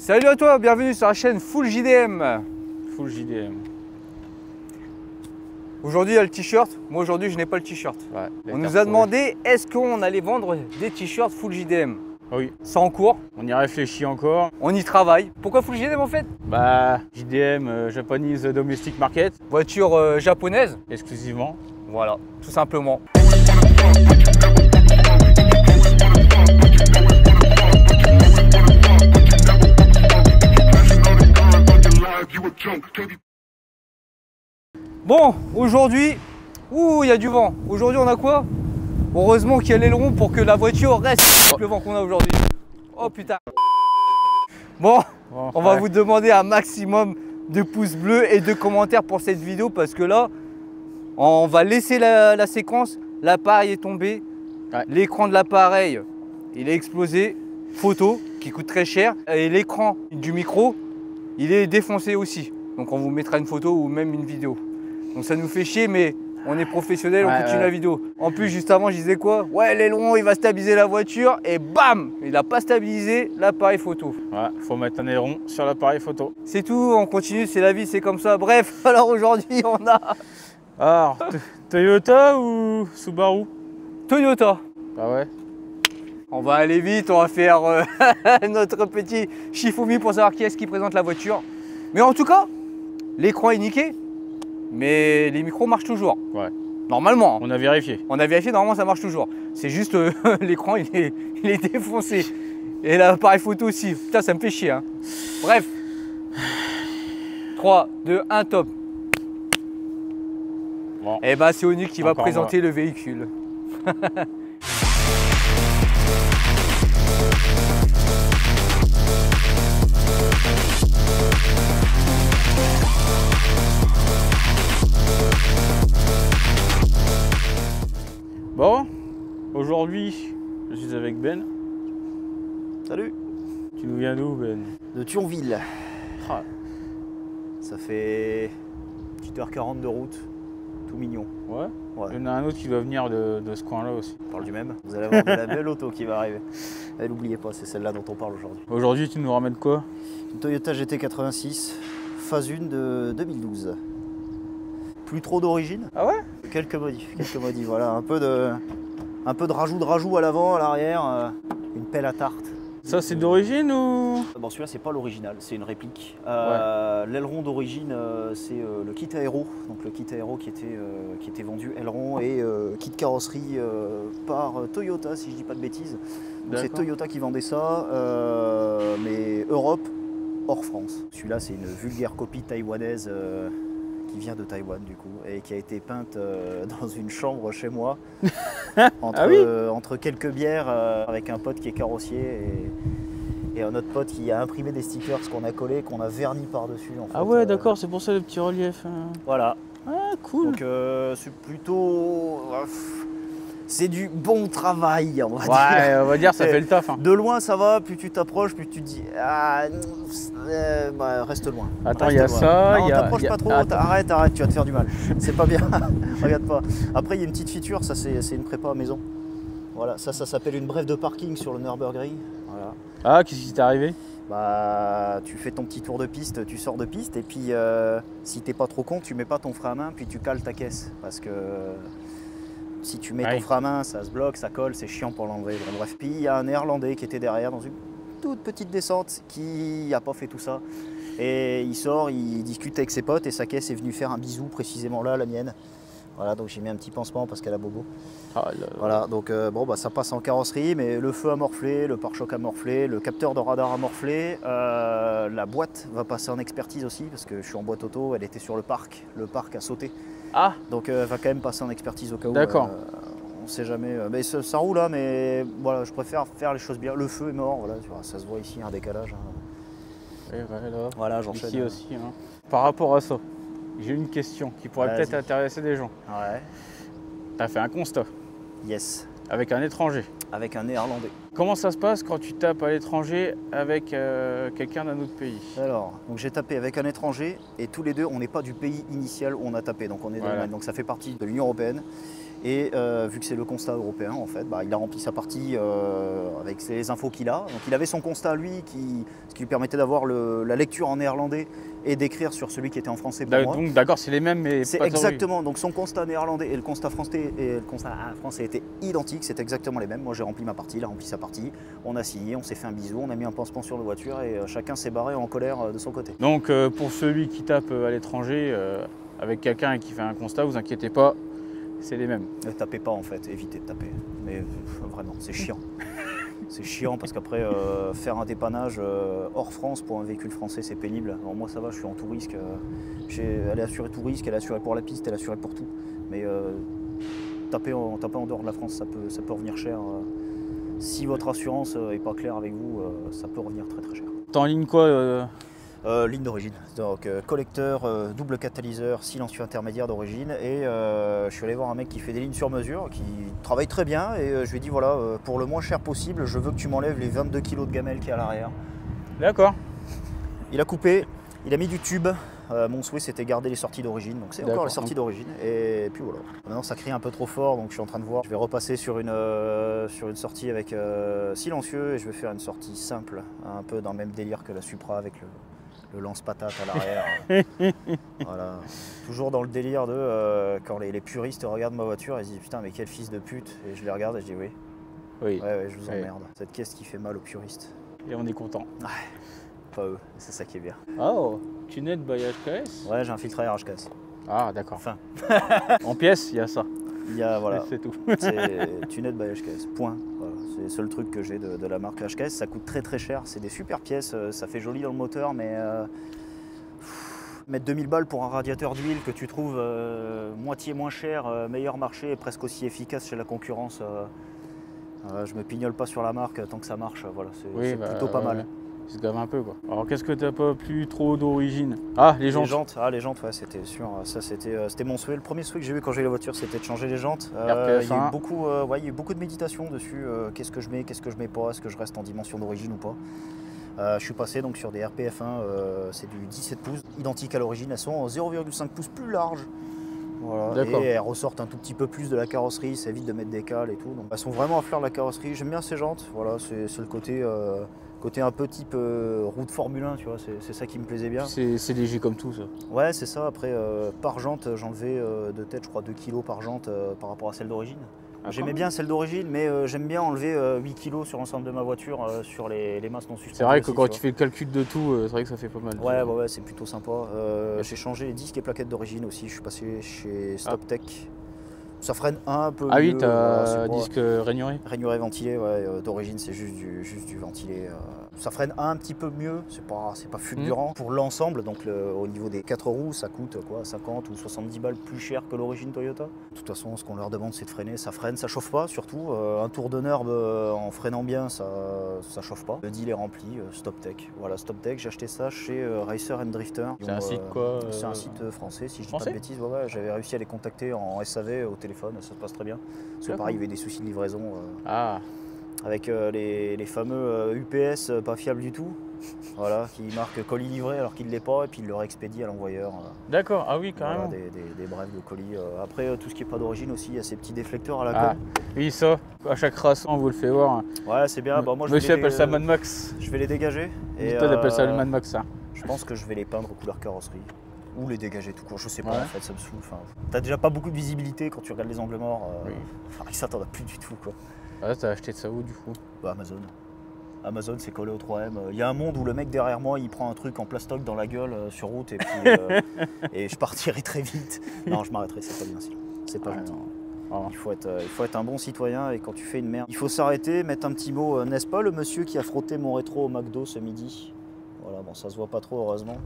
Salut à toi, bienvenue sur la chaîne Full JDM. Full JDM. Aujourd'hui il y a le t-shirt, moi aujourd'hui je n'ai pas le t-shirt. Ouais, on nous a demandé est-ce qu'on allait vendre des t-shirts Full JDM. Oui. C'est en cours. On y réfléchit encore. On y travaille. Pourquoi Full JDM en fait? Bah JDM, Japanese Domestic Market. Voiture japonaise. Exclusivement. Voilà, tout simplement. Bon, aujourd'hui, il y a du vent. Aujourd'hui, on a quoi? Heureusement qu'il y a l'aileron pour que la voiture reste avec le vent qu'on a aujourd'hui. Oh putain. Bon, on va vous demander un maximum de pouces bleus et de commentaires pour cette vidéo parce que là, on va laisser la séquence. L'appareil est tombé. Ouais. L'écran de l'appareil, il est explosé. Photo qui coûte très cher. Et l'écran du micro, il est défoncé aussi. Donc on vous mettra une photo ou même une vidéo. Donc ça nous fait chier, mais on est professionnel, on continue la vidéo. En plus, juste avant, je disais quoi? Ouais, l'aileron, il va stabiliser la voiture et bam! Il n'a pas stabilisé l'appareil photo. Ouais, faut mettre un aileron sur l'appareil photo. C'est tout, on continue, c'est la vie, c'est comme ça. Bref, alors aujourd'hui, on a... Alors, Toyota ou Subaru? Toyota. Ah ouais. On va aller vite, on va faire notre petit Shifumi pour savoir qui est-ce qui présente la voiture. Mais en tout cas, l'écran est niqué, mais les micros marchent toujours. Ouais. Normalement. On a vérifié. On a vérifié, normalement ça marche toujours. C'est juste l'écran il est défoncé. Et l'appareil photo aussi. Putain, ça me fait chier. Hein. Bref. 3, 2, 1, top. Bon. Et bah c'est Onyx qui va Encore présenter le véhicule. Bon, aujourd'hui, je suis avec Ben. Salut. Tu nous viens d'où, Ben? De Thionville. Ah. Ça fait 1h40 de route, tout mignon. Ouais. Ouais. Il y en a un autre qui doit venir de ce coin-là aussi. On parle du même. Vous allez avoir de la belle auto qui va arriver. Et n'oubliez pas, c'est celle-là dont on parle aujourd'hui. Aujourd'hui, tu nous ramènes quoi? Une Toyota GT86, phase 1 de 2012. Plus trop d'origine. Ah ouais? Quelques modifs, voilà. Un peu de rajout à l'avant, à l'arrière. Une pelle à tarte. Ça, c'est d'origine ou? Bon, celui-là, c'est pas l'original, c'est une réplique. Ouais. L'aileron d'origine, c'est le kit aéro. Donc le kit aéro qui était vendu aileron et kit carrosserie par Toyota, si je dis pas de bêtises. C'est Toyota qui vendait ça, mais Europe, hors France. Celui-là, c'est une vulgaire copie taïwanaise qui vient de Taïwan du coup et qui a été peinte dans une chambre chez moi entre quelques bières avec un pote qui est carrossier et un autre pote qui a imprimé des stickers qu'on a collés, qu'on a vernis par-dessus. En fait. Ah ouais, d'accord, c'est pour ça le petit relief. Voilà. Ah, cool. Donc c'est plutôt... c'est du bon travail, on va dire. Ouais, on va dire ça fait le taf. Hein. De loin ça va, plus tu t'approches, plus tu te dis reste loin. Attends, il y a ça. Non, t'approches pas trop, arrête, tu vas te faire du mal. C'est pas bien, regarde pas. Après, il y a une petite feature, ça c'est une prépa à maison. Voilà, ça s'appelle une brève de parking sur le Nürburgring. Voilà. Ah, qu'est-ce qui t'est arrivé? Bah, tu fais ton petit tour de piste, tu sors de piste et puis si t'es pas trop con, tu mets pas ton frein à main puis tu cales ta caisse parce que si tu mets ton frein à main, ça se bloque, ça colle, c'est chiant pour l'enlever. Bon, bref, puis il y a un Néerlandais qui était derrière dans une toute petite descente qui n'a pas fait tout ça et il sort, il discute avec ses potes et sa caisse est venue faire un bisou précisément là, la mienne. Voilà, donc j'ai mis un petit pansement parce qu'elle a bobo. Ah, voilà, donc bon, bah, ça passe en carrosserie, mais le feu a morflé, le pare-choc a morflé, le capteur de radar a morflé. La boîte va passer en expertise aussi parce que je suis en boîte auto, elle était sur le parc a sauté. Ah. Donc va quand même passer en expertise au cas où. D'accord. On sait jamais. Mais ça roule là, mais voilà, je préfère faire les choses bien. Le feu est mort, voilà, tu vois, ça se voit ici, un décalage. Hein. Et là. Voilà, j'enchaîne. Ici aussi. Hein. Par rapport à ça, j'ai une question qui pourrait peut-être intéresser des gens. Ouais. Tu as fait un constat. Yes. Avec un étranger. Avec un Néerlandais. Comment ça se passe quand tu tapes à l'étranger avec quelqu'un d'un autre pays? Alors, donc j'ai tapé avec un étranger et tous les deux, on n'est pas du pays initial où on a tapé, donc on est dans le même. Donc ça fait partie de l'Union européenne. Et vu que c'est le constat européen, en fait, il a rempli sa partie avec les infos qu'il a. Donc il avait son constat, lui, ce qui lui permettait d'avoir la lecture en néerlandais et d'écrire sur celui qui était en français pour moi. Donc d'accord, c'est les mêmes, mais c'est pas exactement. Donc son constat néerlandais et le constat français étaient identiques, c'est exactement les mêmes. Moi j'ai rempli ma partie, il a rempli sa partie. On a signé, on s'est fait un bisou, on a mis un pansement sur la voiture et chacun s'est barré en colère de son côté. Donc pour celui qui tape à l'étranger, avec quelqu'un qui fait un constat, vous inquiétez pas. C'est les mêmes. Ne tapez pas en fait, évitez de taper. Mais vraiment, c'est chiant. C'est chiant parce qu'après, faire un dépannage hors France pour un véhicule français, c'est pénible. Alors moi ça va, je suis en tout risque. Elle est assurée tout risque, elle est assurée pour la piste, elle est assurée pour tout. Mais taper en dehors de la France, ça peut revenir cher. Si votre assurance n'est pas claire avec vous, ça peut revenir très très cher. T'es en ligne quoi Ligne d'origine, donc collecteur, double catalyseur, silencieux intermédiaire d'origine et je suis allé voir un mec qui fait des lignes sur mesure, qui travaille très bien et je lui ai dit voilà, pour le moins cher possible, je veux que tu m'enlèves les 22 kg de gamelle qu'il y a à l'arrière. D'accord. Il a coupé, il a mis du tube, mon souhait c'était garder les sorties d'origine, donc c'est encore les sorties d'origine et puis voilà. Maintenant ça crie un peu trop fort donc je suis en train de voir, je vais repasser sur une sortie avec silencieux et je vais faire une sortie simple, un peu dans le même délire que la Supra avec le lance-patate à l'arrière. Voilà. Toujours dans le délire de quand les puristes regardent ma voiture, ils se disent putain mais quel fils de pute. Et je les regarde et je dis oui. Ouais, je vous emmerde. Cette caisse qui fait mal aux puristes. Et on est content. Pas eux, c'est ça qui est bien. Oh, tunnel by HKS. Ouais, j'ai un filtre à HKS. Ah d'accord. Enfin. En pièces, il y a ça. Il y a voilà. C'est tout. C'est tunnel by HKS. Point. Voilà. C'est le seul truc que j'ai de la marque HKS. Ça coûte très très cher. C'est des super pièces. Ça fait joli dans le moteur, mais mettre 2000 balles pour un radiateur d'huile que tu trouves moitié moins cher, meilleur marché et presque aussi efficace chez la concurrence. Je me pignole pas sur la marque tant que ça marche. Voilà, c'est plutôt pas mal. Il se gave un peu quoi. Alors qu'est-ce que t'as pas plu trop d'origine? Ah, les jantes. Les jantes, ouais, c'était sûr. Ça, c'était mon souhait. Le premier souhait que j'ai eu quand j'ai eu la voiture, c'était de changer les jantes. Il y a eu beaucoup de méditation dessus. Qu'est-ce que je mets pas? Est-ce que je reste en dimension d'origine ou pas? Je suis passé donc sur des RPF1, c'est du 17 pouces, identique à l'origine. Elles sont en 0,5 pouces plus larges. Voilà. Et elles ressortent un tout petit peu plus de la carrosserie, ça évite de mettre des cales et tout. Donc, elles sont vraiment à fleur de la carrosserie. J'aime bien ces jantes. Voilà, c'est le côté un peu type roue de Formule 1, tu vois, c'est ça qui me plaisait bien. C'est léger comme tout ça. Ouais, c'est ça. Après, par jante, j'enlevais de tête, je crois, 2 kg par jante par rapport à celle d'origine. J'aimais bien celle d'origine, mais j'aime bien enlever 8 kg sur l'ensemble de ma voiture sur les masses non suspendues. C'est vrai que quand tu fais le calcul de tout, c'est vrai que ça fait pas mal. Ouais, c'est plutôt sympa. J'ai changé les disques et plaquettes d'origine aussi. Je suis passé chez StopTech. Ça freine un peu mieux. Ah oui, t'as un disque rainuré? Rainuré ventilé, ouais, d'origine c'est juste du ventilé. Ça freine un petit peu mieux, c'est pas fulgurant. Pour l'ensemble, donc au niveau des 4 roues, ça coûte quoi, 50 ou 70 balles plus cher que l'origine Toyota. De toute façon, ce qu'on leur demande c'est de freiner, ça freine, ça chauffe pas surtout. Un tour de nerve en freinant bien, ça chauffe pas. Le deal est rempli, StopTech. Voilà, StopTech, j'ai acheté ça chez Racer and Drifter. C'est un site quoi C'est un site français, si je dis pas de bêtises. Ouais, j'avais réussi à les contacter en SAV au téléphone, ça se passe très bien. Parce que pareil, il y avait des soucis de livraison. Avec les fameux UPS pas fiables du tout, voilà, qui marquent colis livré alors qu'il ne l'est pas et puis il le réexpédie à l'envoyeur. D'accord, ah oui, carrément. Voilà, des brefs de colis. Après, tout ce qui n'est pas d'origine aussi, il y a ces petits déflecteurs à la con. Oui, ça, à chaque race, on vous le fait voir. Ouais, c'est bien. Moi, Monsieur appelle ça Mad Max. Je vais les dégager. Et toi, t'appelles ça le Mad Max, ça. Je pense que je vais les peindre couleur carrosserie. Ou les dégager tout court, je sais pas en fait, ça me saoule. Enfin, t'as déjà pas beaucoup de visibilité quand tu regardes les angles morts. Enfin, ça t'en as plus du tout quoi. Ah, t'as acheté de ça où du coup? Amazon. Amazon, c'est collé au 3M. Il y a un monde où le mec derrière moi, il prend un truc en plastoc dans la gueule sur route et puis et je partirai très vite. Non, je m'arrêterai, c'est pas bien si. C'est pas gentil. Il faut être un bon citoyen et quand tu fais une merde, il faut s'arrêter, mettre un petit mot. N'est-ce pas le monsieur qui a frotté mon rétro au McDo ce midi? Voilà, bon, ça se voit pas trop heureusement.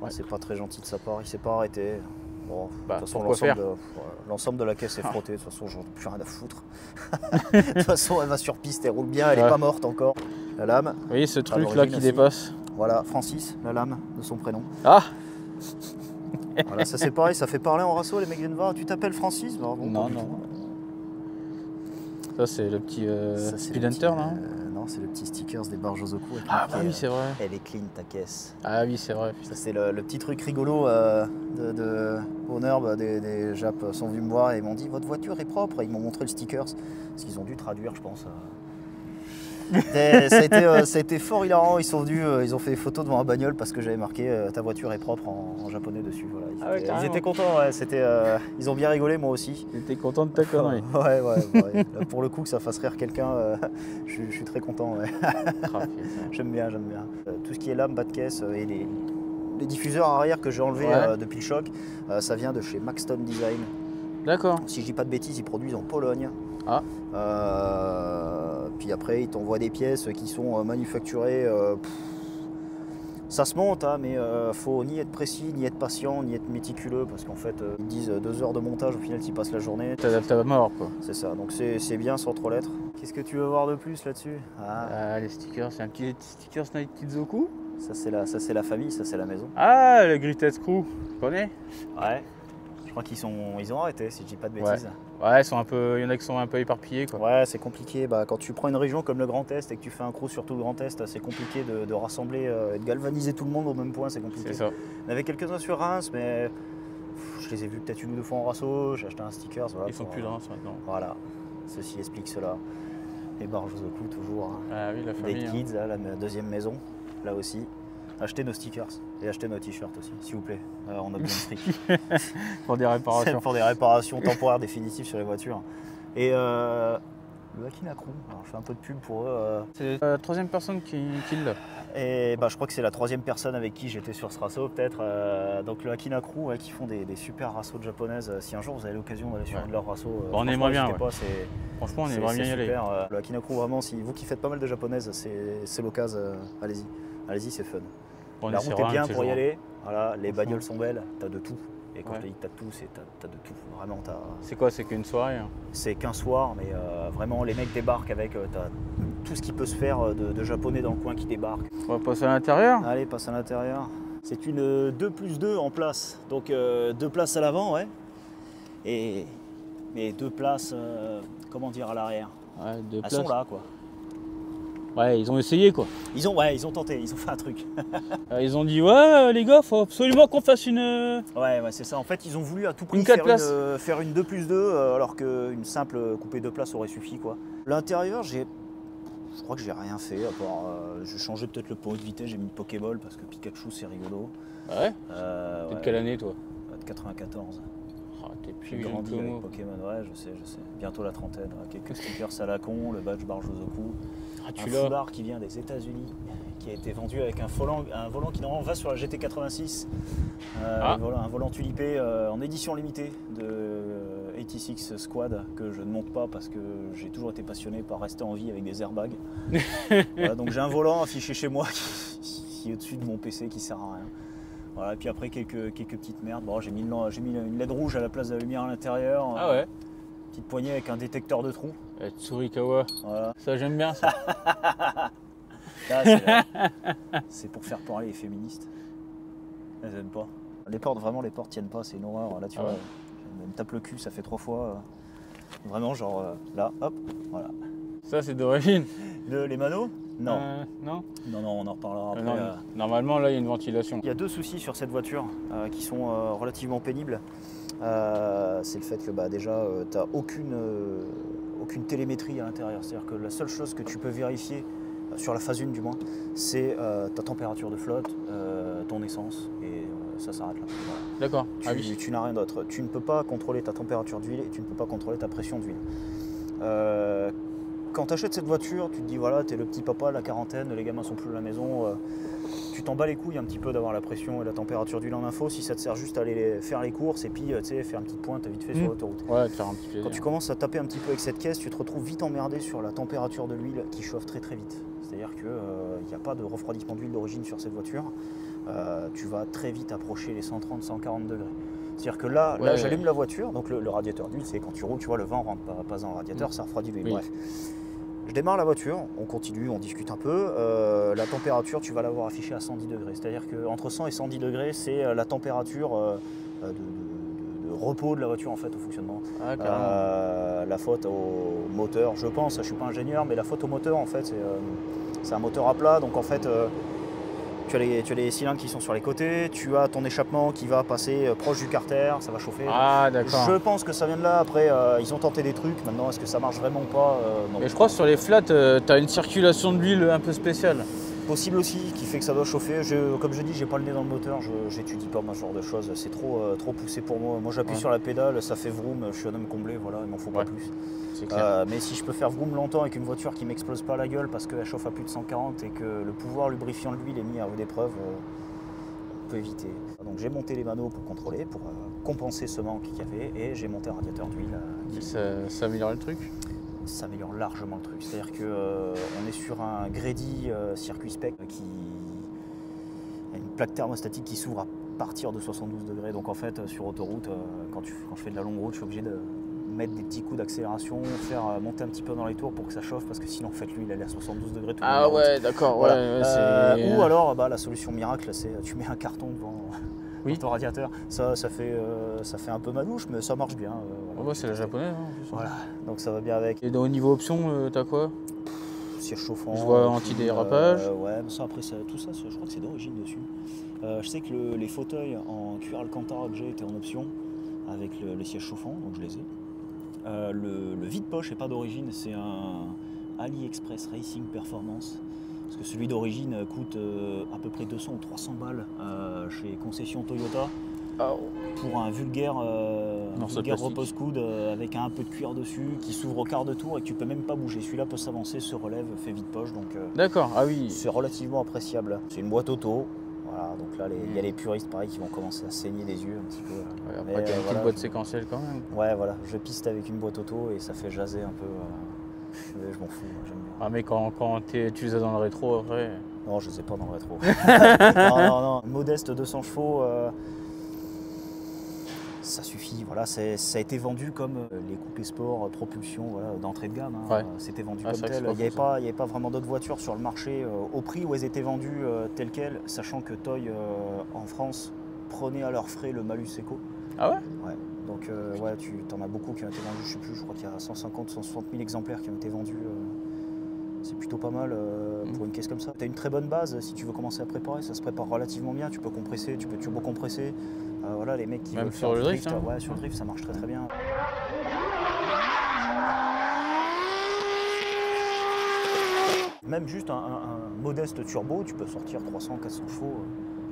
Ouais. C'est pas très gentil de sa part, il s'est pas arrêté. Bon, de toute façon, l'ensemble de la caisse est frotté, de toute façon, j'en ai plus rien à foutre. De toute façon, elle va sur piste, elle roule bien, elle est pas morte encore. La lame. Oui, ce truc là qui dépasse. Voilà, Francis, la lame de son prénom. Ah. Voilà, ça c'est pareil, ça fait parler en rasso, les mecs viennent voir. Tu t'appelles Francis? Non. Ça c'est le petit Speed Hunter là. Non, c'est le petit stickers des barges Ozoku. Ah bah oui, c'est vrai. Elle est clean ta caisse. Ah oui, c'est vrai. Ça c'est le petit truc rigolo de Honor, des Japs sont venus me voir et ils m'ont dit votre voiture est propre. Et ils m'ont montré le stickers, parce qu'ils ont dû traduire je pense. Ça a été fort hilarant, ils sont venus, ils ont fait des photos devant la bagnole parce que j'avais marqué ta voiture est propre en japonais dessus. Voilà. Ils étaient contents, ouais, ils ont bien rigolé, moi aussi. T'étais content de ta connerie. Ouais. Pour le coup que ça fasse rire quelqu'un, je suis très content. Ouais. J'aime bien. Tout ce qui est lame, bas de caisse et les diffuseurs arrière que j'ai enlevés depuis le choc, ça vient de chez Maxton Design. D'accord. Si je dis pas de bêtises, ils produisent en Pologne. Ah. Puis après, ils t'envoient des pièces qui sont manufacturées. Ça se monte, hein, mais faut ni être précis, ni être patient, ni être méticuleux, parce qu'en fait, ils disent 2 heures de montage, au final, tu passes la journée. T'adaptes à mort, quoi. C'est ça, donc c'est bien sans trop l'être. Qu'est-ce que tu veux voir de plus là-dessus? Les stickers, c'est un petit stickers Night Kizoku. Ça, c'est la famille, ça, c'est la maison. Ah, le Gritted Crew, tu connais? Ouais. Je crois ils ont arrêté, si je dis pas de bêtises. Ouais, il y en a qui sont un peu éparpillés, quoi. Ouais, c'est compliqué. Quand tu prends une région comme le Grand Est et que tu fais un crew sur tout le Grand Est, c'est compliqué de rassembler et de galvaniser tout le monde au même point, c'est compliqué. C'est ça. On avait quelques-uns sur Reims, mais je les ai vus peut-être 1 ou 2 fois en rasso, j'ai acheté un sticker. Voilà, Ils sont plus de Reims maintenant. Voilà, ceci explique cela. Les barges Ozoku, toujours. Hein. Ah oui, la famille. Des Kids, la deuxième maison, là aussi. Achetez nos stickers et achetez nos t-shirts aussi, s'il vous plaît. On a besoin de fric. Pour des réparations. Pour des réparations temporaires définitives sur les voitures. Et le Akina Crew, alors je fais un peu de pub pour eux. C'est la 3e personne qui l'a. Et je crois que c'est la 3e personne avec qui j'étais sur ce rasso peut-être. Donc le Akina Crew qui font des super rassos japonaises. Si un jour vous avez l'occasion d'aller sur un de leurs rassos, on aimerait bien. Franchement on aimerait bien y aller. Le Akina Crew, vraiment, si vous qui faites pas mal de japonaises, c'est l'occasion, allez-y. Allez-y, c'est fun. La route est bien pour y aller. Voilà, les bagnoles sont belles, t'as de tout. Et quand je te dis que t'as de tout, t'as de tout. Vraiment, t'as. C'est quoi? C'est qu'une soirée, hein? C'est qu'un soir, mais vraiment, les mecs débarquent avec t'as tout ce qui peut se faire de japonais dans le coin qui débarquent. On va passer à l'intérieur? Allez, passe à l'intérieur. C'est une 2+2 en place. Donc 2 places à l'avant, ouais. Et 2 places, comment dire, à l'arrière. Ouais, 2 places. Elles sont là, quoi. Ouais, ils ont essayé, quoi. Ils ont tenté, ils ont fait un truc. Ils ont dit, ouais, les gars, faut absolument qu'on fasse une... Ouais, c'est ça. En fait, ils ont voulu à tout prix faire une 2+2, alors qu'une simple coupée 2 places aurait suffi, quoi. L'intérieur, je crois que j'ai rien fait, à part... j'ai changé peut-être le pot de vitesse, j'ai mis Pokéball, parce que Pikachu, c'est rigolo. Ah ouais? T'es de quelle année, toi? De 94. Oh, t'es plus J'ai grandi avec moi. Pokémon, ouais, je sais. Bientôt la trentaine. Quelques stickers à la con, le badge barge Ozoku. Un foulard qui vient des États-Unis, qui a été vendu avec un volant qui normalement va sur la GT86. Un volant tulipé en édition limitée de 86 Squad, que je ne monte pas parce que j'ai toujours été passionné par rester en vie avec des airbags. Voilà, donc j'ai un volant affiché chez moi qui est au-dessus de mon PC qui sert à rien. Voilà, et puis après quelques petites merdes. Bon, j'ai mis une LED rouge à la place de la lumière à l'intérieur. Ah ouais? Petite poignée avec un détecteur de trous. Tsurikawa. Voilà. Ça j'aime bien ça. Là, c'est pour faire parler les féministes. Elles n'aiment pas. Les portes tiennent pas, c'est une horreur. Là tu vois, elle me tape le cul, ça fait 3 fois. Vraiment genre là, hop, voilà. Ça c'est d'origine. Les manos? Non. Non, on en reparlera après. Normalement là il y a une ventilation. Il y a 2 soucis sur cette voiture qui sont relativement pénibles. C'est le fait que déjà tu n'as aucune télémétrie à l'intérieur. C'est-à-dire que la seule chose que tu peux vérifier, sur la phase 1 du moins, c'est ta température de flotte, ton essence, et ça s'arrête là. Voilà. D'accord. Tu n'as rien d'autre. Tu ne peux pas contrôler ta température d'huile et tu ne peux pas contrôler ta pression d'huile. Quand tu achètes cette voiture, tu te dis voilà, tu es le petit papa, la quarantaine, les gamins sont plus à la maison, tu t'en bats les couilles un petit peu d'avoir la pression et la température d'huile en info si ça te sert juste à aller faire les courses et puis faire une petite pointe vite fait sur l'autoroute. Ouais, te faire un petit plaisir. Quand tu commences à taper un petit peu avec cette caisse, tu te retrouves vite emmerdé sur la température de l'huile qui chauffe très très vite. C'est-à-dire qu'il n'y a pas de refroidissement d'huile d'origine sur cette voiture. Tu vas très vite approcher les 130-140 degrés. C'est-à-dire que là j'allume la voiture, donc le radiateur d'huile, c'est quand tu roules, tu vois, le vent rentre pas dans le radiateur, ça refroidit l'huile. Bref. Je démarre la voiture, on continue, on discute un peu. La température, tu vas l'avoir affichée à 110 degrés. C'est-à-dire qu'entre 100 et 110 degrés, c'est la température de repos de la voiture en fait au fonctionnement. Ah, carrément. La faute au moteur, je pense, je suis pas ingénieur, mais la faute au moteur en fait c'est un moteur à plat, donc en fait tu as les cylindres qui sont sur les côtés, tu as ton échappement qui va passer proche du carter, ça va chauffer. Ah, d'accord. Je pense que ça vient de là, après ils ont tenté des trucs, maintenant est-ce que ça marche vraiment ou pas non. Mais je crois que sur les flats, tu as une circulation d'huile un peu spéciale. Possible aussi, qui fait que ça doit chauffer. Comme je dis, j'ai pas le nez dans le moteur, j'étudie pas ce genre de choses, c'est trop poussé pour moi. Moi j'appuie sur la pédale, ça fait vroom, je suis un homme comblé, voilà, il m'en faut pas plus. C'est clair. Mais si je peux faire vroom longtemps avec une voiture qui m'explose pas la gueule parce qu'elle chauffe à plus de 140 et que le pouvoir lubrifiant de l'huile est mis à rude épreuve, on peut éviter. Donc j'ai monté les manos pour contrôler, pour compenser ce manque qu'il y avait, et j'ai monté un radiateur d'huile. Ça améliore le truc? Ça améliore largement le truc. C'est-à-dire qu'on est sur un Grady circuit spec qui a une plaque thermostatique qui s'ouvre à partir de 72 degrés. Donc en fait, sur autoroute, quand je fais de la longue route, je suis obligé de mettre des petits coups d'accélération, faire monter un petit peu dans les tours pour que ça chauffe, parce que sinon en fait l'huile elle est à 72 degrés tout le long. Ah ouais, d'accord. Voilà. Ouais, ou alors la solution miracle, c'est tu mets un carton devant ton radiateur. Ça fait un peu manouche, mais ça marche bien. Voilà. C'est la japonaise. Hein, voilà, donc ça va bien avec. Et au niveau option, t'as quoi? Siège chauffant. Je vois anti-dérapage. Ouais, mais ça, après, tout ça, je crois que c'est d'origine dessus. Je sais que les fauteuils en cuir Alcantara objet étaient en option avec les sièges chauffants, donc je les ai. Le vide-poche n'est pas d'origine, c'est un AliExpress Racing Performance. Parce que celui d'origine coûte à peu près 200 ou 300 balles chez concession Toyota. Pour un vulgaire repose-coude avec un peu de cuir dessus qui s'ouvre au quart de tour et que tu peux même pas bouger. Celui-là peut s'avancer, se relève, fait vide-poche. D'accord, ah oui. C'est relativement appréciable. C'est une boîte auto. Voilà, donc là, il y a les puristes pareil qui vont commencer à saigner des yeux un petit peu. Ouais, après, t'as une petite boîte séquentielle quand même. Ouais, voilà, je piste avec une boîte auto et ça fait jaser un peu. Je m'en fous, j'aime bien. Ah, mais quand tu les as dans le rétro après. Non, je les ai pas dans le rétro. non. Modeste 200 chevaux. Ça suffit, voilà, ça a été vendu comme les coupés sport, propulsion, voilà, d'entrée de gamme. Hein. Ouais. C'était vendu comme tel. Il n'y avait pas vraiment d'autres voitures sur le marché au prix où elles étaient vendues telles quelles, sachant que Toy en France prenait à leurs frais le malus éco. Ah ouais? Ouais. Donc ouais, tu en as beaucoup qui ont été vendus, je sais plus, je crois qu'il y a 150, 160 000 exemplaires qui ont été vendus. C'est plutôt pas mal pour une caisse comme ça. Tu as une très bonne base si tu veux commencer à préparer, ça se prépare relativement bien, tu peux compresser, tu peux turbo-compresser. Voilà, les mecs qui même veulent sur faire le drift, drift, ouais, sur le drift ça marche très très bien. Même juste un modeste turbo, tu peux sortir 300, 400 chevaux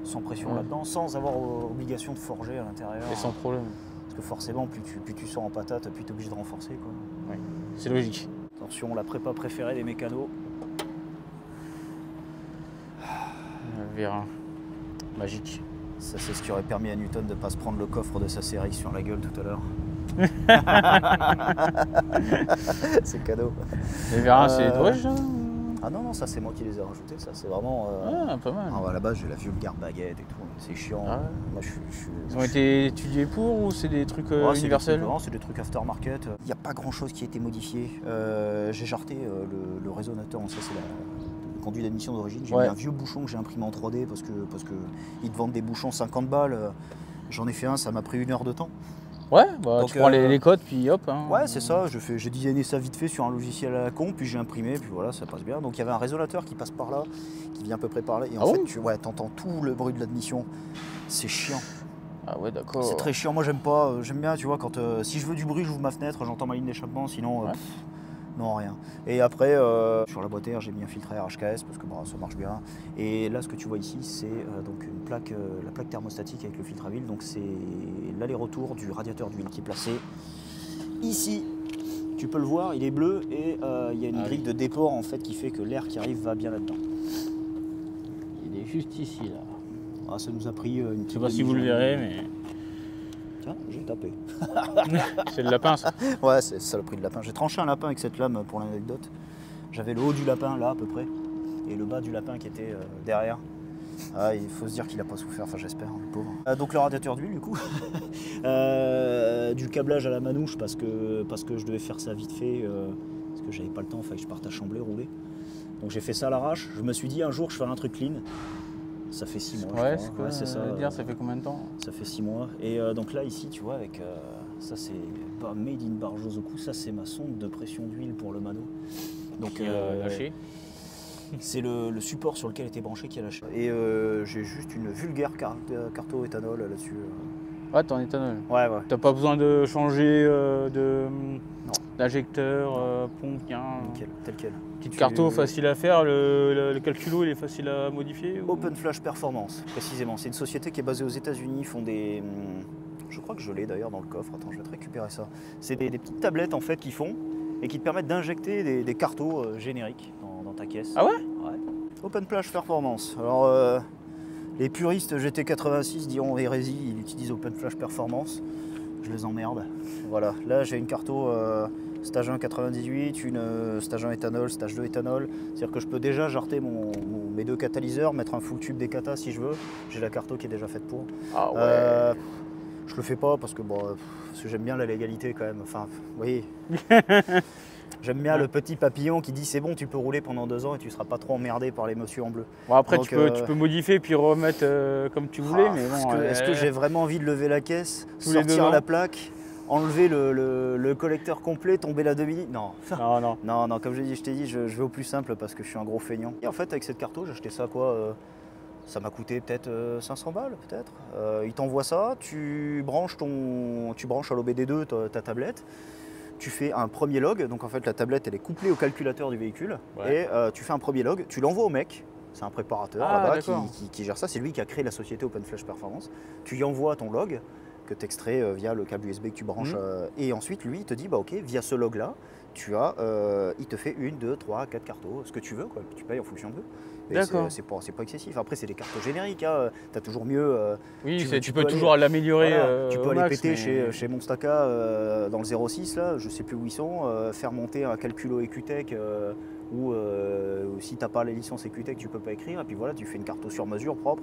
sans pression là-dedans, sans avoir obligation de forger à l'intérieur. Et sans problème. Parce que forcément, plus tu sors en patate, plus tu es obligé de renforcer, quoi. Oui, c'est logique. Attention, la prépa préférée des mécanos. Le vérin. Magique. Ça, c'est ce qui aurait permis à Newton de ne pas se prendre le coffre de sa CRX sur la gueule tout à l'heure. C'est cadeau. Les vérins, c'est d'origine? Ah non, ça c'est moi qui les ai rajoutés, ça c'est vraiment... Ah, pas mal. À la base, j'ai la vulgaire baguette et tout, c'est chiant. Ah ouais. Moi, Ils ont été étudiés pour ou c'est des trucs universels? C'est des trucs aftermarket. Il n'y a pas grand chose qui a été modifié. J'ai jarté le résonateur, ça c'est le conduit d'admission d'origine. J'ai mis un vieux bouchon que j'ai imprimé en 3D parce que ils te vendent des bouchons 50 balles. J'en ai fait un, ça m'a pris 1 heure de temps. Ouais, bah donc, tu prends les codes puis hop. Hein. Ouais, c'est ça, j'ai designé ça vite fait sur un logiciel à la con, puis j'ai imprimé, puis voilà, ça passe bien. Donc il y avait un résonateur qui passe par là, qui vient à peu près par là, et en fait, t'entends tout le bruit de l'admission. C'est chiant. Ah ouais, d'accord. C'est très chiant, moi j'aime pas, j'aime bien, tu vois, quand si je veux du bruit, j'ouvre ma fenêtre, j'entends ma ligne d'échappement, sinon, non, rien. Et après, sur la boîte air, j'ai mis un filtre air HKS parce que ça marche bien. Et là, ce que tu vois ici, c'est donc une plaque, la plaque thermostatique avec le filtre à huile. Donc c'est l'aller-retour du radiateur d'huile qui est placé ici. Tu peux le voir, il est bleu et il y a une grille de déport en fait qui fait que l'air qui arrive va bien là-dedans. Il est juste ici là. Ah, ça nous a pris une petite... Je sais pas si vous le verrez, mais... Tiens, j'ai tapé. C'est le lapin, ça? Ouais, c'est ça le prix de lapin. J'ai tranché un lapin avec cette lame pour l'anecdote. J'avais le haut du lapin là à peu près, et le bas du lapin qui était derrière. Ah, il faut se dire qu'il n'a pas souffert, enfin j'espère, le pauvre. Donc le radiateur d'huile du coup. Du câblage à la manouche parce que je devais faire ça vite fait, parce que j'avais pas le temps, il fallait que je parte à Chambly rouler. Donc j'ai fait ça à l'arrache. Je me suis dit un jour je ferai un truc clean. Ça fait 6 mois. Ouais, je crois. c'est ça. Ça fait combien de temps? Ça fait 6 mois. Et donc là, ici, tu vois, avec ça, c'est made in Barjozoku. Ça, c'est ma sonde de pression d'huile pour le mano. Donc, lâché. C'est le support sur lequel était branché qui a lâché. Et j'ai juste une vulgaire carto éthanol là-dessus. Ouais, t'es en éthanol. Ouais. T'as pas besoin de changer d'injecteur, pompe, rien. Nickel, tel quel. Petite carto facile à faire, le calculo il est facile à modifier Open Flash Performance, précisément. C'est une société qui est basée aux États-Unis. Ils font des. Je crois que je l'ai d'ailleurs dans le coffre. Attends, je vais te récupérer ça. C'est des petites tablettes en fait qu'ils font et qui te permettent d'injecter des cartos génériques dans ta caisse. Ah ouais? Ouais. Open Flash Performance. Alors, les puristes GT86 diront hérésie, ils utilisent Open Flash Performance. Je les emmerde. Voilà, là j'ai une carto stage 1 98, une stage 1 éthanol, stage 2 éthanol. C'est-à-dire que je peux déjà jarter mes 2 catalyseurs, mettre un full tube des katas si je veux. J'ai la carto qui est déjà faite pour. Ah ouais. Je le fais pas parce que j'aime bien la légalité quand même. Enfin, oui. J'aime bien le petit papillon qui dit c'est bon, tu peux rouler pendant 2 ans et tu seras pas trop emmerdé par les messieurs en bleu. Bon, après, donc, tu peux modifier puis remettre comme tu voulais. Mais bon, est-ce que j'ai vraiment envie de lever la caisse, sortir la plaque, enlever le collecteur complet, tomber la demi? Non. Non, comme je t'ai dit, je vais au plus simple parce que je suis un gros feignant. Et en fait, avec cette carto, j'ai acheté ça quoi ça m'a coûté peut-être 500 balles, peut-être. Il t'envoie ça, tu branches à l'OBD2 ta tablette. Tu fais un premier log, donc en fait la tablette elle est couplée au calculateur du véhicule et tu fais un premier log, tu l'envoies au mec, c'est un préparateur là-bas qui gère ça, c'est lui qui a créé la société Open Flash Performance. Tu lui envoies ton log que tu extrais via le câble USB que tu branches et ensuite lui il te dit bah ok, via ce log là, il te fait 1, 2, 3, 4 cartos, ce que tu veux, quoi. Tu payes en fonction de. D'accord. C'est pas excessif. Après, c'est des cartos génériques. Hein. Tu as toujours mieux. Oui, tu peux toujours l'améliorer. Voilà, tu peux aller péter chez Monstaka dans le 06, là, je sais plus où ils sont, faire monter un calculo EQTech ou si tu n'as pas les licences EQTech, tu peux pas écrire. Et puis voilà, tu fais une carto sur mesure propre.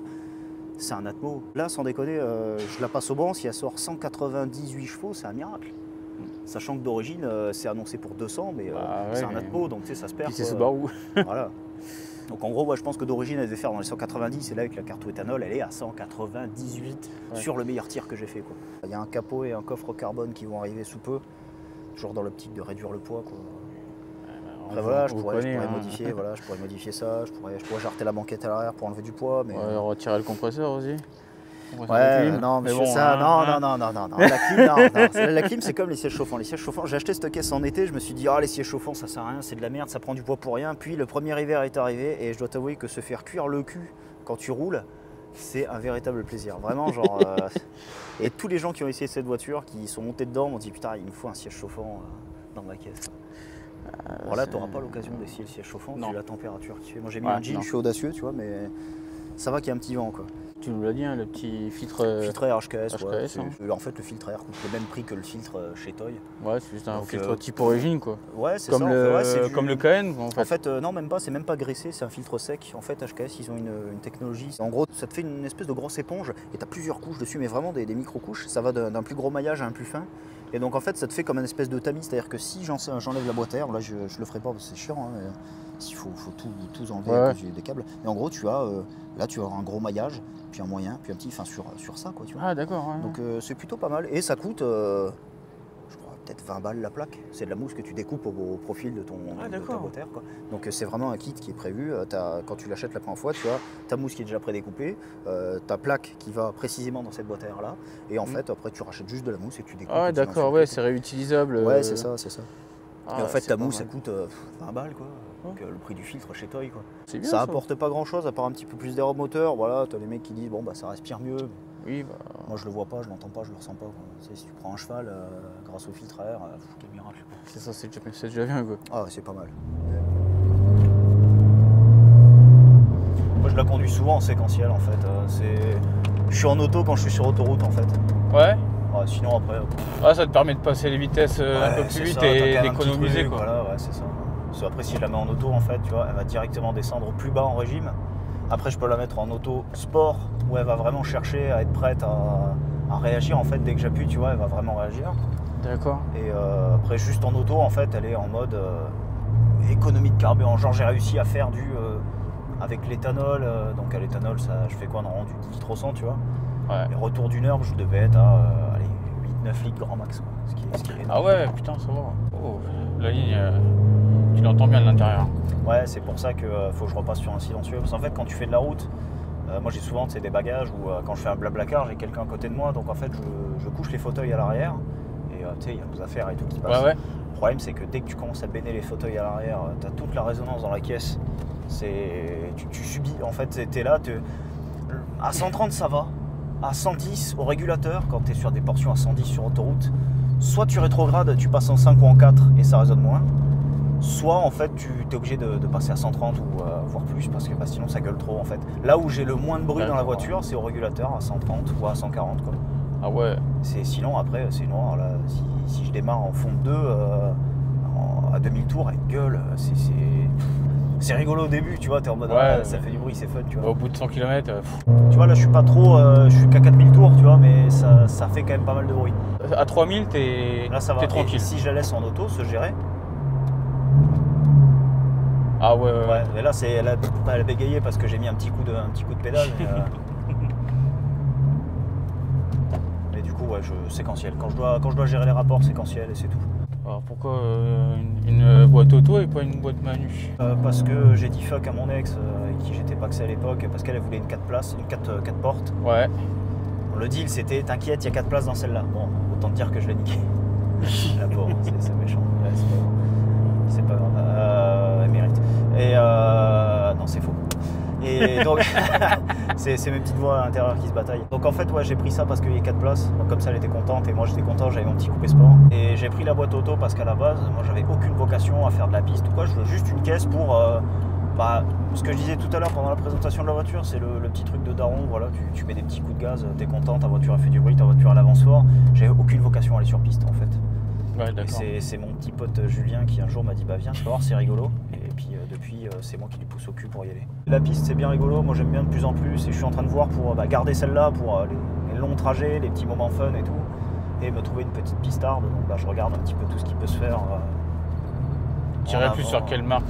C'est un Atmo. Là, sans déconner, je la passe au banc. Si elle sort 198 chevaux, c'est un miracle. Sachant que d'origine, c'est annoncé pour 200, mais c'est un Atmo, donc tu sais, ça se perd. Puis c'est Subaru. Voilà. Donc en gros, moi, je pense que d'origine, elle devait faire dans les 190, et là, avec la carto éthanol, elle est à 198 sur le meilleur tir que j'ai fait, quoi. Il y a un capot et un coffre carbone qui vont arriver sous peu, toujours dans l'optique de réduire le poids, quoi. Après, voilà, je pourrais modifier, voilà, je pourrais modifier ça, je pourrais jarter la banquette à l'arrière pour enlever du poids. Mais... Ouais, retirer le compresseur aussi. Ouais, non, mais ça, non. La clim, c'est comme les sièges chauffants. Les sièges chauffants, j'ai acheté cette caisse en été, je me suis dit, les sièges chauffants, ça sert à rien, c'est de la merde, ça prend du poids pour rien. Puis le premier hiver est arrivé et je dois t'avouer que se faire cuire le cul quand tu roules, c'est un véritable plaisir. Vraiment, genre. Et tous les gens qui ont essayé cette voiture, qui sont montés dedans, m'ont dit, putain, il me faut un siège chauffant dans ma caisse. Bon, là, tu n'auras pas l'occasion d'essayer le siège chauffant, vu la température qui fait. Moi, j'ai mis un jean, je suis audacieux, tu vois, mais ça va qu'il y a un petit vent, quoi. Tu nous l'as dit, hein, le petit filtre... Filtre air HKS, HKS En fait, le filtre air coûte le même prix que le filtre chez Toy. Ouais, c'est juste un filtre type origine, quoi. Ouais, c'est comme ça. Comme le KN, en fait. En fait, non, même pas, c'est même pas graissé, c'est un filtre sec. En fait, HKS, ils ont une technologie. En gros, ça te fait une espèce de grosse éponge et tu as plusieurs couches dessus, mais vraiment des micro-couches. Ça va d'un plus gros maillage à un plus fin. Et donc, en fait, ça te fait comme une espèce de tamis. C'est-à-dire que si j'enlève la boîte à air, là, je le ferai pas parce que c'est chiant, hein, il faut tout enlever à cause des câbles. Et en gros, tu as un gros maillage, puis un moyen, puis un petit, enfin sur ça, quoi, tu vois. Ah, d'accord. Ouais. Donc c'est plutôt pas mal. Et ça coûte, je crois, peut-être 20 balles la plaque. C'est de la mousse que tu découpes au profil de ta boîte à air, quoi. Donc c'est vraiment un kit qui est prévu. Quand tu l'achètes la première fois, tu as ta mousse qui est déjà prédécoupée, ta plaque qui va précisément dans cette boîte à air là. Et en fait, après, tu rachètes juste de la mousse et tu découpes. Ah, d'accord, ouais, c'est réutilisable. Ouais, c'est ça. Et en fait, ta mousse, ça coûte 20 balles, quoi. Donc le prix du filtre chez Toy, quoi. Bien, ça apporte pas grand chose à part un petit peu plus d'air au moteur. Voilà, t'as des mecs qui disent bon bah ça respire mieux. Oui, moi je le vois pas, je l'entends pas, je le ressens pas. Tu sais, si tu prends un cheval grâce au filtre à air, quel miracle. C'est ça, c'est déjà bien, quoi. Ah c'est pas mal. Moi je la conduis souvent en séquentiel en fait. Je suis en auto quand je suis sur autoroute en fait. Ouais. Sinon après. Ça te permet de passer les vitesses un peu plus vite et d'économiser, quoi. Voilà, ouais, c'est ça. Après, si je la mets en auto, en fait, tu vois, elle va directement descendre au plus bas en régime. Après, je peux la mettre en auto sport, où elle va vraiment chercher à être prête à réagir. En fait, dès que j'appuie, tu vois, elle va vraiment réagir. D'accord. Et après, juste en auto, en fait, elle est en mode économie de carburant. Genre, j'ai réussi à faire du avec l'éthanol, donc à l'éthanol, je fais quoi normalement du 10 litres au 100, tu vois. Ouais. Et retour d'une heure, je devais être à 8-9 litres grand max, quoi, ce qui est énorme. Ah ouais, putain, ça va. Oh, la ligne, tu l'entends bien de l'intérieur. Ouais, c'est pour ça qu'il faut que je repasse sur un silencieux. Parce qu'en fait, quand tu fais de la route, moi j'ai souvent des bagages ou quand je fais un blablacar, j'ai quelqu'un à côté de moi, donc en fait je couche les fauteuils à l'arrière et tu sais, il y a nos affaires et tout qui passe. Ouais. Le problème, c'est que dès que tu commences à béner les fauteuils à l'arrière, tu as toute la résonance dans la caisse. Tu subis, en fait, t'es là, à 130 ça va, à 110 au régulateur, quand tu es sur des portions à 110 sur autoroute, soit tu rétrogrades, tu passes en 5 ou en 4 et ça résonne moins, soit en fait tu es obligé de passer à 130 ou voire plus parce que sinon ça gueule trop en fait. Là où j'ai le moins de bruit dans la voiture, c'est au régulateur à 130 ou à 140 quoi. Ah ouais. Sinon après c'est noir là. Si je démarre en fond de 2 à 2000 tours, elle gueule, c'est rigolo au début, tu vois, t'es en mode ça fait du bruit, c'est fun, tu vois. Au bout de 100 km, tu vois là je suis pas trop, je suis qu'à 4000 tours, tu vois, mais ça fait quand même pas mal de bruit. à 3000 t'es tranquille. Et si je la laisse en auto, se gérer. Ah ouais. Mais là elle a bégayé parce que j'ai mis un petit coup de pédale. Mais du coup ouais, séquentiel. Quand je dois gérer les rapports, séquentiel et c'est tout. Alors pourquoi une boîte auto et pas une boîte manu? Parce que j'ai dit fuck à mon ex avec qui j'étais paxé à l'époque, parce qu'elle voulait une 4 places, une 4 portes. Ouais. Le deal c'était t'inquiète, il y a 4 places dans celle-là. Bon, autant te dire que je l'ai niqué. La pauvre, c'est méchant. Ouais, c'est pas grave. Elle mérite. Et non, c'est faux. Et donc, c'est mes petites voix à l'intérieur qui se bataillent. Donc en fait, ouais, j'ai pris ça parce qu'il y a 4 places. Donc comme ça, elle était contente et moi j'étais content, j'avais mon petit coupé sport. Et j'ai pris la boîte auto parce qu'à la base, moi j'avais aucune vocation à faire de la piste ou quoi. Je veux juste une caisse pour. Ce que je disais tout à l'heure pendant la présentation de la voiture, c'est le petit truc de daron. Voilà, tu mets des petits coups de gaz, t'es content, ta voiture a fait du bruit, ta voiture elle avance fort. J'avais aucune vocation à aller sur piste en fait. Ouais, d'accord. C'est mon petit pote Julien qui un jour m'a dit bah viens, tu vas voir, c'est rigolo. Et puis depuis, c'est moi qui lui pousse au cul pour y aller. La piste c'est bien rigolo, moi j'aime bien de plus en plus et je suis en train de voir pour garder celle-là pour les longs trajets, les petits moments fun et tout. Et me trouver une petite pistarde, donc je regarde un petit peu tout ce qui peut se faire. Tu irais plus sur quelle marque?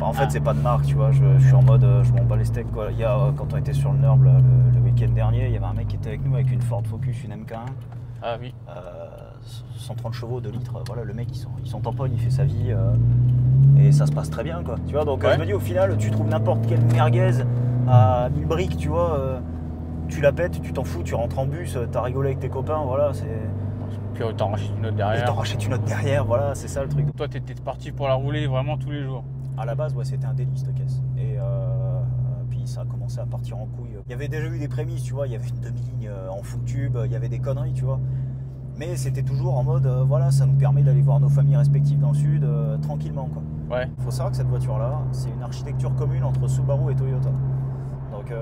En fait c'est pas de marque, tu vois, je suis en mode je m'en bats les steaks quoi. Il y a, quand on était sur le NURB le week-end dernier, il y avait un mec qui était avec nous avec une Ford Focus, une MK1. Ah oui. 130 chevaux, 2 litres, voilà, le mec il s'en tamponne, il fait sa vie et ça se passe très bien quoi. Tu vois, donc je me dis au final tu trouves n'importe quelle merguez à 1000 briques, tu vois, tu la pètes, tu t'en fous, tu rentres en bus, t'as rigolé avec tes copains, voilà, c'est. Puis t'en rachètes une autre derrière. Et t'en rachètes une autre derrière, voilà, c'est ça le truc. Toi t'étais parti pour la rouler vraiment tous les jours? À la base, ouais, c'était un délice de caisse. Et puis ça a commencé à partir en couille. Il y avait déjà eu des prémices, tu vois, il y avait une demi-ligne en full tube, il y avait des conneries, tu vois. Mais c'était toujours en mode, voilà, ça nous permet d'aller voir nos familles respectives dans le sud tranquillement, quoi. Ouais. Il faut savoir que cette voiture-là, c'est une architecture commune entre Subaru et Toyota. Donc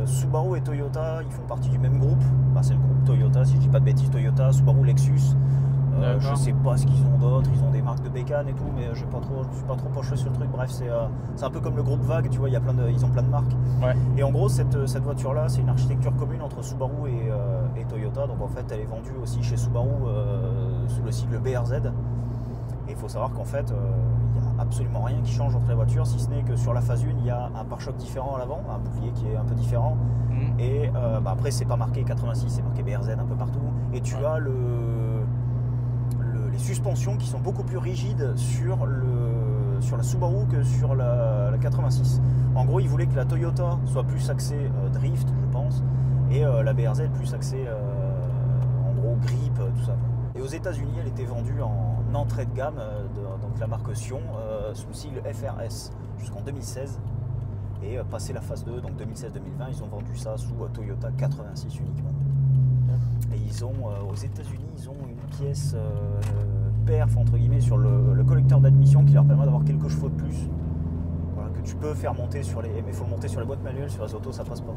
Subaru et Toyota, ils font partie du même groupe. C'est le groupe Toyota, si je dis pas de bêtises, Toyota, Subaru, Lexus. Je sais pas ce qu'ils ont d'autres, ils ont des marques de bécanes et tout, mais je suis pas trop penché sur le truc. Bref, c'est un peu comme le groupe Vague, tu vois, ils ont plein de marques. Ouais. Et en gros, cette voiture-là, c'est une architecture commune entre Subaru et Toyota. Donc en fait, elle est vendue aussi chez Subaru sous le sigle BRZ. Et il faut savoir qu'en fait, il n'y a absolument rien qui change entre les voitures, si ce n'est que sur la phase 1, il y a un pare-choc différent à l'avant, un bouclier qui est un peu différent. Et après, c'est pas marqué 86, c'est marqué BRZ un peu partout. Et tu as les suspensions qui sont beaucoup plus rigides sur la Subaru que sur la 86. En gros, ils voulaient que la Toyota soit plus axée drift, je pense, et la BRZ plus axée en gros grip, tout ça. Et aux États-Unis, elle était vendue en entrée de gamme, donc la marque Sion, sous le sigle FRS, jusqu'en 2016. Et passé la phase 2, donc 2016-2020, ils ont vendu ça sous Toyota 86 uniquement. Et ils ont, aux États-Unis, ils ont une pièce perf entre guillemets sur le collecteur d'admission qui leur permet d'avoir quelques chevaux de plus. Voilà, que tu peux faire monter sur les. Mais il faut le monter sur les boîtes manuelles, sur les autos ça passe pas.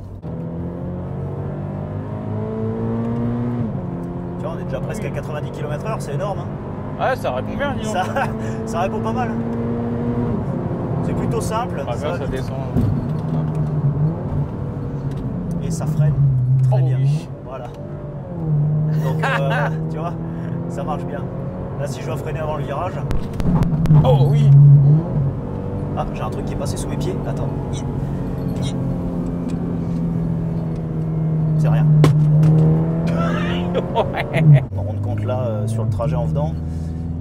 Tu vois, on est déjà presque à 90 km/h, c'est énorme. Hein. Ouais, ça répond bien, dis donc. Ça répond pas mal. C'est plutôt simple. Ah, ça descend. Et ça freine très bien. Oui. Voilà. Donc, tu vois, ça marche bien. Là, si je dois freiner avant le virage. Oh oui. Ah, j'ai un truc qui est passé sous mes pieds. Attends. C'est rien. On me rend compte là, sur le trajet en venant,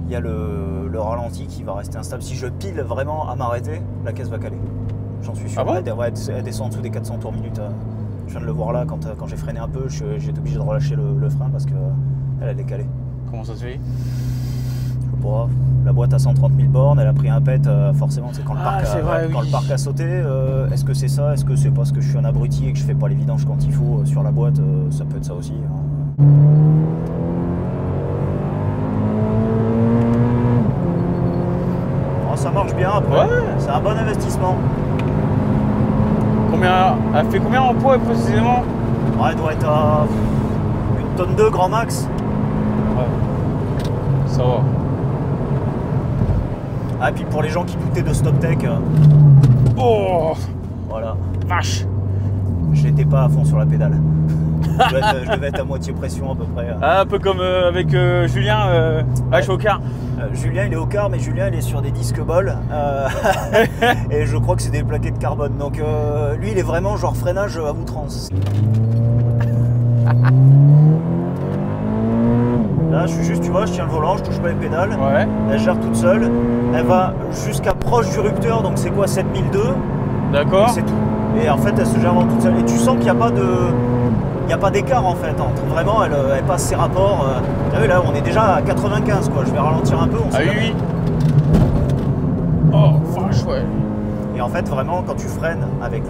il y a le ralenti qui va rester instable. Si je pile vraiment à m'arrêter, la caisse va caler. J'en suis sûr. Ah bon elle descend en dessous des 400 tours minute. Je viens de le voir là, quand j'ai freiné un peu, j'ai été obligé de relâcher le frein parce qu'elle est calée. Comment ça se fait? Je sais pas. La boîte a 130 000 bornes, elle a pris un pet, forcément, c'est quand, le parc a sauté. Est-ce que c'est ça? Est-ce que c'est parce que je suis un abruti et que je fais pas les vidanges quand il faut sur la boîte? Ça peut être ça aussi. Hein. Oh, ça marche bien après. Ouais. C'est un bon investissement. Elle fait combien en poids précisément? Ouais, elle doit être à 1,2 tonne grand max. Ouais. Ça va. Ah, et puis pour les gens qui doutaient de StopTech, Oh voilà. vache! Je n'étais pas à fond sur la pédale. Je devais être à moitié pression à peu près. Ah, un peu comme avec Julien, je suis au car. Julien il est au car, mais Julien il est sur des disques bol et je crois que c'est des plaquettes de carbone. Donc lui il est vraiment genre freinage à outrance. Là je suis juste, tu vois, je tiens le volant, je touche pas les pédales. Ouais. Elle gère toute seule. Elle va jusqu'à proche du rupteur, donc c'est quoi, 7002. D'accord. C'est tout. Et en fait elle se gère vraiment toute seule. Et tu sens qu'il n'y a pas de... Il n'y a pas d'écart en fait, entre vraiment elle passe ses rapports. T'as vu là, on est déjà à 95 quoi, je vais ralentir un peu. Ah oui, oui. Oh, vache, ouais. Et en fait, vraiment, quand tu freines avec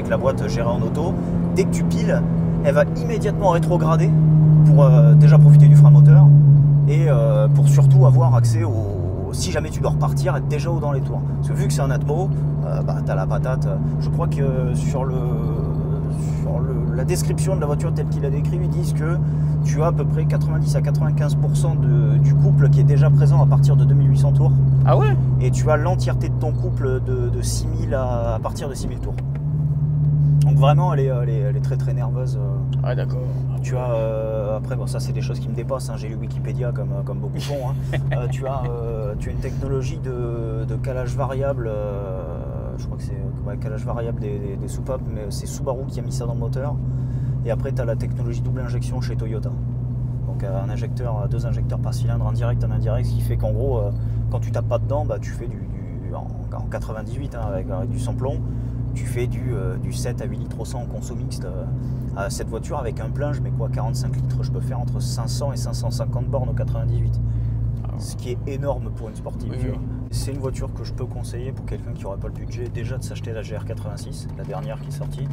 la boîte gérée en auto, dès que tu piles, elle va immédiatement rétrograder pour déjà profiter du frein moteur et pour surtout avoir accès au... Si jamais tu dois repartir, être déjà haut dans les tours. Parce que vu que c'est un Atmo, t'as la patate. Je crois que sur la description de la voiture telle qu'il a décrit, ils disent que tu as à peu près 90 à 95% du couple qui est déjà présent à partir de 2800 tours. Ah ouais? Et tu as l'entièreté de ton couple de 6000 à partir de 6000 tours. Donc vraiment, elle est très très nerveuse. Ouais, d'accord. Tu as, après, bon, ça c'est des choses qui me dépassent, hein. J'ai lu Wikipédia comme beaucoup font. Hein. Tu as une technologie de calage variable. Je crois que c'est calage variable des soupapes, mais c'est Subaru qui a mis ça dans le moteur. Et après, tu as la technologie double injection chez Toyota. Donc un injecteur, 2 injecteurs par cylindre, un direct, un indirect, ce qui fait qu'en gros, quand tu tapes pas dedans, tu fais en 98 hein, avec du sans-plomb, tu fais du 7 à 8 litres au 100 en conso mixte. Cette voiture, avec un plein, je mets quoi, 45 litres, je peux faire entre 500 et 550 bornes au 98. Ce qui est énorme pour une sportive. Oui, oui. C'est une voiture que je peux conseiller pour quelqu'un qui n'aurait pas le budget déjà de s'acheter la GR86, la dernière qui est sortie.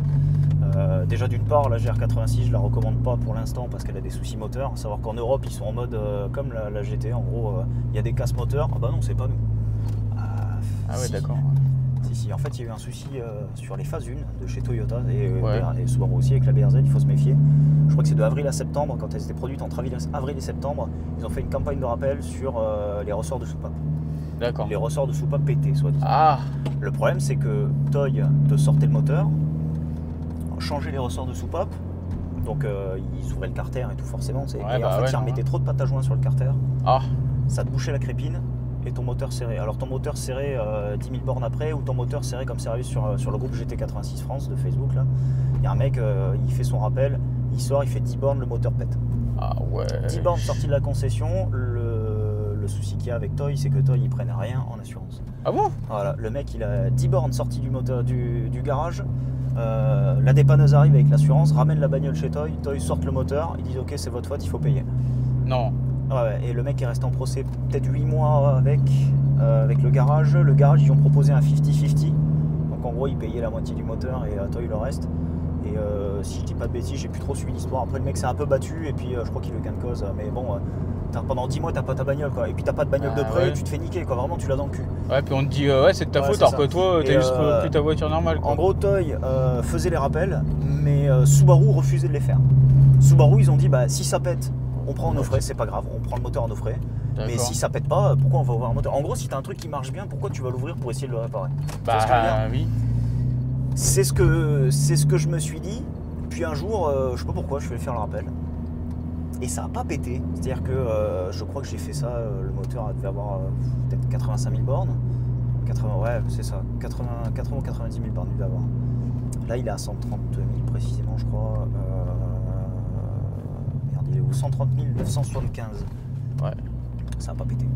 Déjà d'une part, la GR86 je la recommande pas pour l'instant parce qu'elle a des soucis moteurs. À savoir qu'en Europe ils sont en mode comme la GT, en gros il y a des casses moteurs. Ah bah non, c'est pas nous. Ah ouais, si. d'accord. Si, en fait il y a eu un souci sur les phases 1 de chez Toyota Ouais. et Subaru aussi avec la BRZ, il faut se méfier. Je crois que c'est de avril à septembre, quand elles étaient produites entre avril et septembre, ils ont fait une campagne de rappel sur les ressorts de soupape. D'accord. Les ressorts de soupape pétés, soit dit. Ah, Le problème, c'est que Toy te sortait le moteur, changeait les ressorts de soupape, donc ils ouvraient le carter et tout forcément. Ouais, et en fait, ils remettaient trop de pâte à joint sur le carter, ah, ça te bouchait la crépine et ton moteur serré. Alors ton moteur serré 10 000 bornes après, ou ton moteur serré comme c'est arrivé sur le groupe GT86 France de Facebook, là. Il y a un mec, il fait son rappel, il sort, il fait 10 bornes, le moteur pète. ah ouais. 10 bornes sorties de la concession, le souci qu'il y a avec Toy, c'est que Toy, ils prennent rien en assurance. Ah bon? Voilà, le mec, il a 10 bornes sorties du moteur du garage. La dépanneuse arrive avec l'assurance, ramène la bagnole chez Toy, Toy sort le moteur, ils disent ok, c'est votre faute, il faut payer. Non. Ouais, et le mec est resté en procès peut-être 8 mois avec le garage. Le garage, ils ont proposé un 50-50. Donc en gros, ils payaient la moitié du moteur et Toy le reste. Et si je dis pas de bêtises, j'ai plus trop suivi l'histoire. Après, le mec s'est un peu battu et puis je crois qu'il le gain de cause. Mais bon, pendant 10 mois, t'as pas ta bagnole quoi. Et puis t'as pas de bagnole de prêt, ouais. Tu te fais niquer quoi. Vraiment, tu l'as dans le cul. Ouais, puis on te dit, ouais, c'est de ta faute, alors que toi, t'as juste pris ta voiture normale, quoi. En gros, Toy faisait les rappels, mais Subaru refusait de les faire. Subaru, ils ont dit, bah si ça pète, on prend en nos frais, c'est pas grave, on prend le moteur en nos frais. Mais si ça pète pas, pourquoi on va ouvrir un moteur? En gros, si t'as un truc qui marche bien, pourquoi tu vas l'ouvrir pour essayer de le réparer? Bah oui. C'est ce que je me suis dit. Puis un jour, je sais pas pourquoi, je vais faire le rappel. Et ça a pas pété. C'est-à-dire que je crois que j'ai fait ça, le moteur devait avoir peut-être 85 000 bornes. 80, ouais, c'est ça. 80 ou 90 000 par nuit d'avoir. Là, il est à 130 000 précisément, je crois. Merde, il est où 130 975. Ouais. Ça n'a pas pété.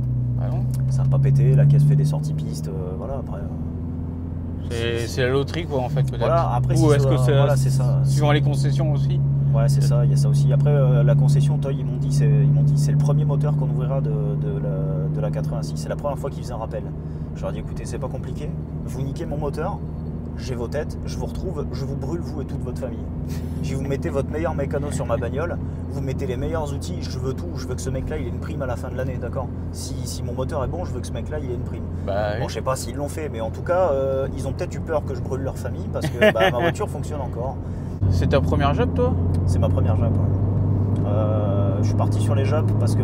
Ah non. Ça n'a pas pété, la caisse fait des sorties pistes, voilà, après... C'est la loterie quoi en fait peut-être. Voilà, après ou si est-ce que c'est voilà, c'est ça. Suivant les concessions aussi. Ouais, c'est ça, il y a ça aussi. Après la concession Toy, ils m'ont dit c'est le premier moteur qu'on ouvrira de la 86. C'est la première fois qu'ils faisaient un rappel. Je leur ai dit écoutez, c'est pas compliqué, vous niquez mon moteur, j'ai vos têtes, je vous retrouve, je vous brûle vous et toute votre famille. Si vous mettez votre meilleur mécano sur ma bagnole, vous mettez les meilleurs outils, je veux tout, je veux que ce mec là il ait une prime à la fin de l'année, d'accord. Si mon moteur est bon, je veux que ce mec là il ait une prime. Bah, bon, oui. je sais pas s'ils l'ont fait, mais en tout cas ils ont peut-être eu peur que je brûle leur famille parce que ma voiture fonctionne encore. C'est ta première job toi? C'est ma première job. Ouais. Je suis parti sur les jobs parce que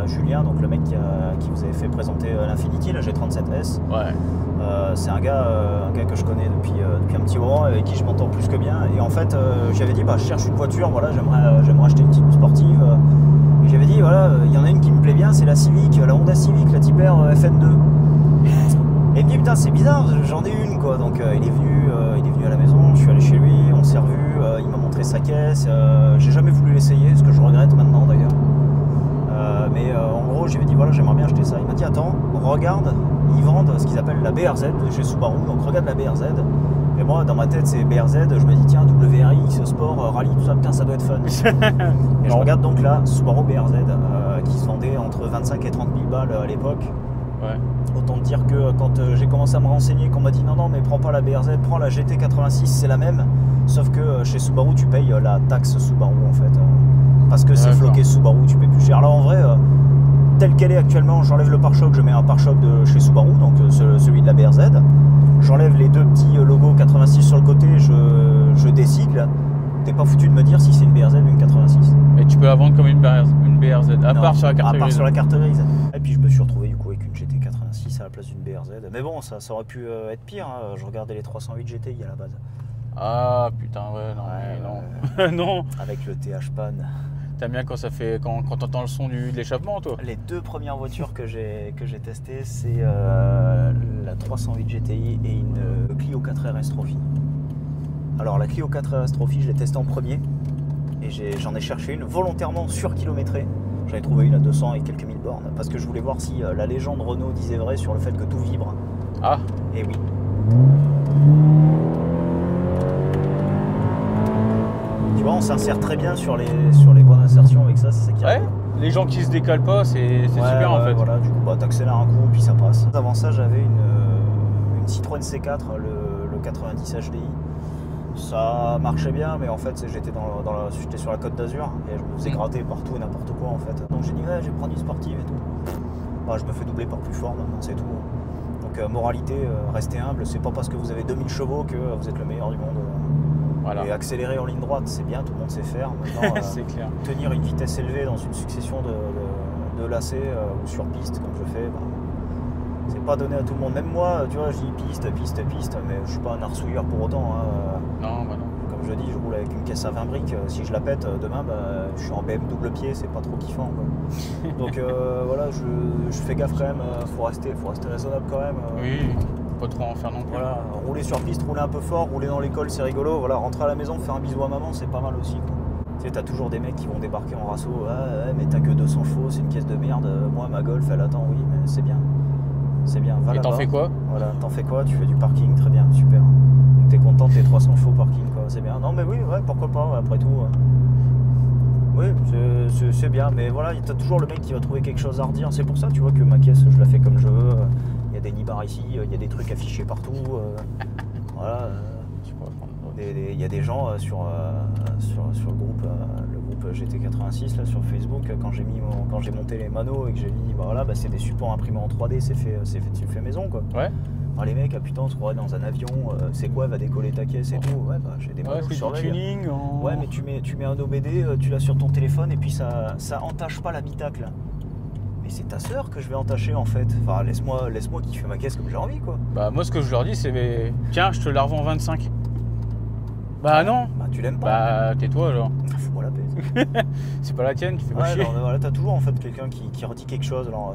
Julien, donc le mec qui vous avait fait présenter l'Infiniti, la G37S, Ouais. c'est un gars que je connais depuis un petit moment, avec qui je m'entends plus que bien. Et en fait, j'avais dit, je cherche une voiture, voilà, j'aimerais acheter une petite sportive. Et j'avais dit, voilà, il y en a une qui me plaît bien, c'est la Civic, la Honda Civic, la Type R FN2. Et il me dit, putain, c'est bizarre, j'en ai une, quoi. Donc il est venu à la maison, je suis allé chez lui, on s'est revus, il m'a montré sa caisse. J'ai jamais voulu l'essayer, ce que je regrette maintenant d'ailleurs. Mais en gros, j'avais dit, voilà, j'aimerais bien acheter ça. Il m'a dit, attends, regarde, ils vendent ce qu'ils appellent la BRZ de chez Subaru, donc regarde la BRZ. Et moi, dans ma tête, c'est BRZ, je me dis, tiens, WRX, sport, rallye, tout ça, putain, ça doit être fun. Et je regarde donc là, Subaru BRZ, qui se vendait entre 25 et 30 000 balles à l'époque. Ouais. Autant te dire que quand j'ai commencé à me renseigner, qu'on m'a dit non, mais prends pas la BRZ, prends la GT86, c'est la même. Sauf que chez Subaru, tu payes la taxe Subaru en fait. Parce que c'est floqué Subaru, tu payes plus cher. Là en vrai, telle qu'elle est actuellement, j'enlève le pare-choc, je mets un pare-choc de chez Subaru, donc celui de la BRZ. J'enlève les deux petits logos 86 sur le côté, je décigle. T'es pas foutu de me dire si c'est une BRZ ou une 86. Et tu peux la vendre comme une BRZ, à Non, part sur la carte à part grise. sur la carte grise. Et puis je me suis retrouvé du coup avec une GT86 à la place d'une BRZ. Mais bon, ça aurait pu être pire. Hein. Je regardais les 308 GTI à la base. Ah putain ouais non. Non. Avec le TH pan. T'aimes bien quand t'entends le son de l'échappement toi? Les deux premières voitures que j'ai testées, c'est la 308 GTI et une Clio 4 RS Trophy. Alors la Clio 4 RS Trophy, je l'ai testée en premier et j'en ai cherché une volontairement surkilométrée. J'en ai trouvé une à 200 et quelques mille bornes parce que je voulais voir si la légende Renault disait vrai sur le fait que tout vibre. Ah. Et oui. Tu vois, on s'insère très bien sur les voies d'insertion avec ça, c'est ça qui Ouais. arrive. Les gens qui se décalent pas, c'est super en fait. Voilà, du coup, t'accélères un coup puis ça passe. Avant ça, j'avais une Citroën C4, le 90 HDI. Ça marchait bien, mais en fait, j'étais sur la Côte d'Azur et je me faisais gratter partout et n'importe quoi en fait. Donc j'ai dit, ouais, je vais prendre une sportive et tout. Je me fais doubler par plus fort maintenant, c'est tout. Donc moralité, restez humble, c'est pas parce que vous avez 2000 chevaux que vous êtes le meilleur du monde. Voilà. Et accélérer en ligne droite, c'est bien, tout le monde sait faire. Maintenant, c'est clair. tenir une vitesse élevée dans une succession de lacets ou sur piste, comme je fais, c'est pas donné à tout le monde. Même moi, tu vois, je dis piste, mais je suis pas un arsouilleur pour autant. Hein. Non, bah non. Comme je dis, je roule avec une caisse à 20 briques. Si je la pète demain, je suis en BM double pied, c'est pas trop kiffant. Quoi. Donc voilà, je fais gaffe quand même. Faut rester raisonnable quand même. Oui. Pas trop en faire non plus. Voilà, rouler sur piste, rouler un peu fort, rouler dans l'école, c'est rigolo. Voilà, rentrer à la maison, faire un bisou à maman, c'est pas mal aussi. Quoi. Tu sais, t'as toujours des mecs qui vont débarquer en rasso. Ouais, mais t'as que 200 chevaux, c'est une caisse de merde. Moi, ma Golf, elle attend, oui, mais c'est bien. C'est bien. Va et t'en là-bas. fais quoi? Voilà, t'en fais quoi? Tu fais du parking, très bien, super. Donc t'es content de tes 300 chevaux parking, quoi. C'est bien. Non, mais oui, ouais, pourquoi pas, après tout. Oui, c'est bien, mais voilà, t'as toujours le mec qui va trouver quelque chose à redire. C'est pour ça, tu vois, que ma caisse, je la fais comme je veux. Il y a des nibards ici, il y a des trucs affichés partout. Voilà. Il y a des gens sur le groupe GT86 là, sur Facebook, quand j'ai monté les manos et que j'ai mis, c'est des supports imprimés en 3D, c'est fait maison, quoi. Ouais. Alors les mecs, putain, on se croirait dans un avion, c'est quoi, va décoller ta caisse et tout. Ouais, j'ai des manos sur du tuning. Ouais, mais tu mets un OBD, tu l'as sur ton téléphone et puis ça entache pas l'habitacle. Mais c'est ta sœur que je vais entacher en fait. Enfin, laisse-moi kiffer ma caisse comme j'ai envie, quoi. Bah moi, ce que je leur dis, c'est tiens, je te la revends 25. Bah non. Bah tu l'aimes pas. Bah tais-toi alors. Fous-moi la paix. C'est pas la tienne, tu fais pas Ouais, chier. non, voilà, t'as toujours en fait quelqu'un qui redit quelque chose. Alors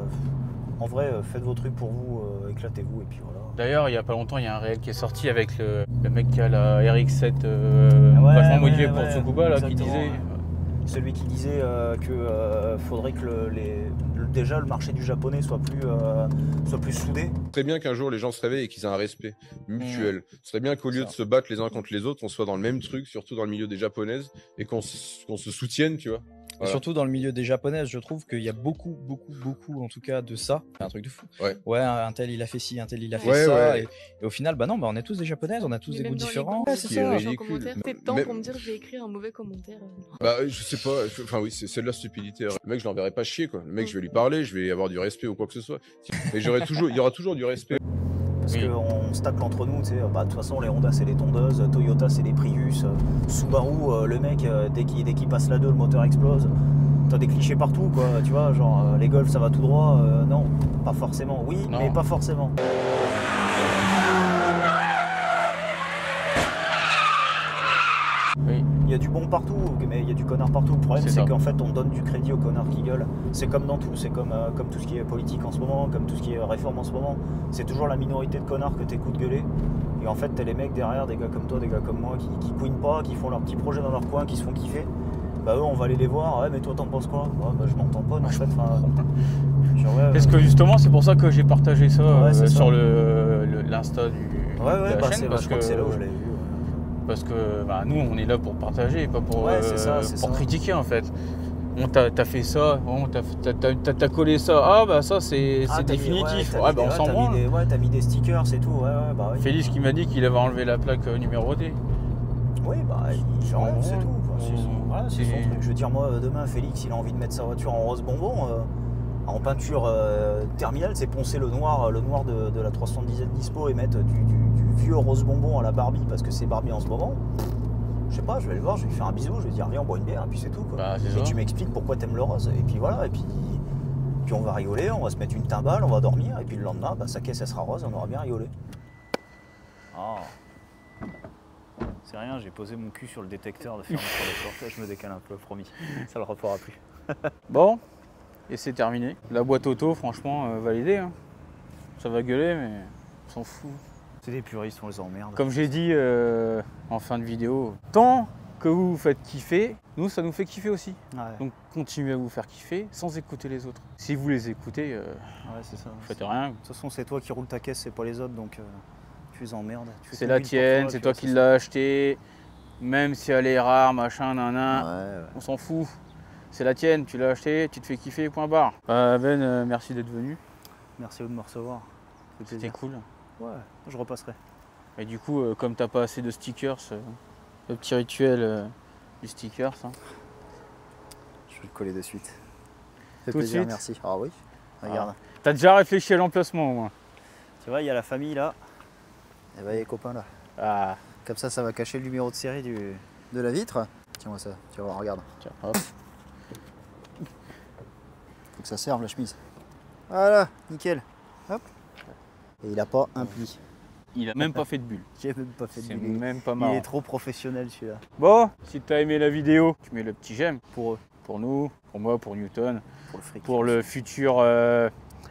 en vrai, faites vos trucs pour vous, éclatez-vous et puis voilà. D'ailleurs, il n'y a pas longtemps, il y a un réel qui est sorti avec le mec qui a la RX7 vachement modifiée pour Tsukuba, là, qui disait... Celui qui disait que faudrait que déjà le marché du japonais soit plus soudé. Ce serait bien qu'un jour les gens se réveillent et qu'ils aient un respect mutuel. Ce serait bien qu'au lieu de se battre les uns contre les autres, on soit dans le même truc, surtout dans le milieu des japonaises, et qu'on se soutienne, tu vois. Voilà. Et surtout dans le milieu des japonaises, je trouve qu'il y a beaucoup en tout cas de ça. C'est un truc de fou. Ouais, un tel il a fait ci, un tel il a fait ça. Ouais. Et au final, bah non, bah on est tous des japonaises, on a tous des goûts différents. C'est ça. Ridicule. C'est temps pour me dire je vais écrire un mauvais commentaire. Bah je sais pas, enfin oui, c'est de la stupidité. Le mec, je l'enverrai pas chier quoi. Le mec, je vais lui parler, je vais avoir du respect ou quoi que ce soit. Mais il y aura toujours du respect. Parce qu'on se tacle entre nous, tu sais, bah de toute façon les Honda c'est les tondeuses, Toyota c'est les Prius, Subaru, le mec dès qu'il passe la 2 le moteur explose. T'as des clichés partout quoi, tu vois, genre les Golf ça va tout droit, non, pas forcément, oui, non. Mais pas forcément. Oui. Il y a du bon partout, mais il y a du connard partout. Le problème c'est qu'en fait on donne du crédit aux connards qui gueulent. C'est comme dans tout, c'est comme tout ce qui est politique en ce moment, comme tout ce qui est réforme en ce moment. C'est toujours la minorité de connards que t'écoutes gueuler. Et en fait t'as les mecs derrière, des gars comme toi, des gars comme moi, qui couinent pas, qui font leurs petits projets dans leur coin, qui se font kiffer. Bah eux on va aller les voir, ouais mais toi t'en penses quoi? Ouais bah je m'en tamponne en fait. Parce que justement c'est pour ça que j'ai partagé ça sur l'insta du de la chaîne, parce que c'est là où je l'ai vu. Parce que bah, nous on est là pour partager, pas pour, pour critiquer en fait. Bon, t'as fait ça, bon, t'as collé ça, ah bah ça c'est définitif. Bah on s'en branle. Ouais t'as mis des stickers c'est tout, bah oui. Félix qui m'a dit qu'il avait enlevé la plaque numérotée. Oui bah c'est tout. Voilà, c'est son truc. Je veux dire, moi, demain, Félix, il a envie de mettre sa voiture en rose bonbon. En peinture terminale, c'est poncer le noir de la 310Z Dispo et mettre du vieux rose bonbon à la Barbie parce que c'est Barbie en ce moment. Je sais pas, je vais le voir, je vais lui faire un bisou, je vais lui dire viens on boit une bière et puis c'est tout quoi. Bah, et tu m'expliques pourquoi t'aimes le rose. Et puis voilà, et puis on va rigoler, on va se mettre une timbale, on va dormir et puis le lendemain, bah, sa caisse elle sera rose, on aura bien rigolé. Oh. C'est rien, j'ai posé mon cul sur le détecteur de fermeture des portes, je me décale un peu, promis, ça le reportera plus. Bon, et c'est terminé. La boîte auto, franchement, validée. Hein. Ça va gueuler, mais on s'en fout. C'est des puristes, on les emmerde. Comme j'ai dit en fin de vidéo, tant que vous vous faites kiffer, nous ça nous fait kiffer aussi. Ouais. Donc continuez à vous faire kiffer sans écouter les autres. Si vous les écoutez, c'est ça. Vous faites rien. De toute façon, c'est toi qui roules ta caisse, c'est pas les autres, donc... Tu les emmerdes. C'est la tienne, c'est toi qui l'as acheté, même si elle est rare, machin, on s'en fout. C'est la tienne, tu l'as acheté, tu te fais kiffer, point barre. Ben, merci d'être venu. Merci de me recevoir. C'était cool. Ouais, je repasserai. Et du coup, comme t'as pas assez de stickers, le petit rituel du stickers. Hein. Je vais le coller de suite. Tout de suite. Merci. Ah oui, regarde. T'as déjà réfléchi à l'emplacement au moins. Tu vois, il y a la famille là. Et bah, il y a les copains là. Ah. Comme ça va cacher le numéro de série de la vitre. Tiens-moi ça, tu vas voir, regarde. Tiens, hop. Faut que ça serve la chemise. Voilà, nickel. Hop. Et il a pas un pli. Il a même pas fait de bulle. J'ai même pas fait de bulle. C'est même pas marrant. Il est trop professionnel celui-là. Bon, si t'as aimé la vidéo, tu mets le petit j'aime pour eux, pour nous, pour moi, pour Newton, pour le fric, pour le futur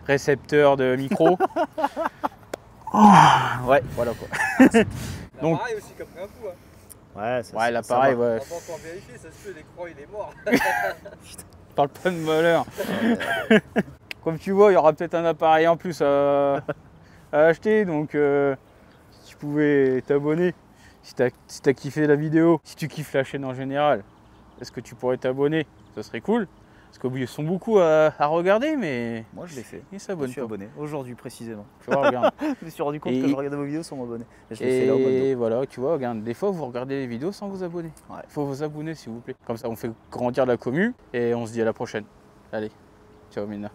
récepteur de micro. Ouais, voilà quoi. L'appareil aussi comme un coup. Hein. Ouais, ça, l'appareil, ouais. On va pas encore vérifier, ça se peut, l'écran il est mort. Parle pas de malheur. Comme tu vois, il y aura peut-être un appareil en plus à acheter, donc si tu pouvais t'abonner, si t'as kiffé la vidéo, si tu kiffes la chaîne en général, est-ce que tu pourrais t'abonner? Ça serait cool. Parce qu'ils sont beaucoup à regarder, mais... Moi je l'ai fait. Ils s'abonnent. Je suis abonné, aujourd'hui précisément. Tu vois, regarde. Je me suis rendu compte que je regardais vos vidéos sans m'abonner. Et voilà, tu vois, regarde, des fois vous regardez les vidéos sans vous abonner. Ouais. Il faut vous abonner s'il vous plaît. Comme ça on fait grandir la commu et on se dit à la prochaine. Allez, ciao Mina.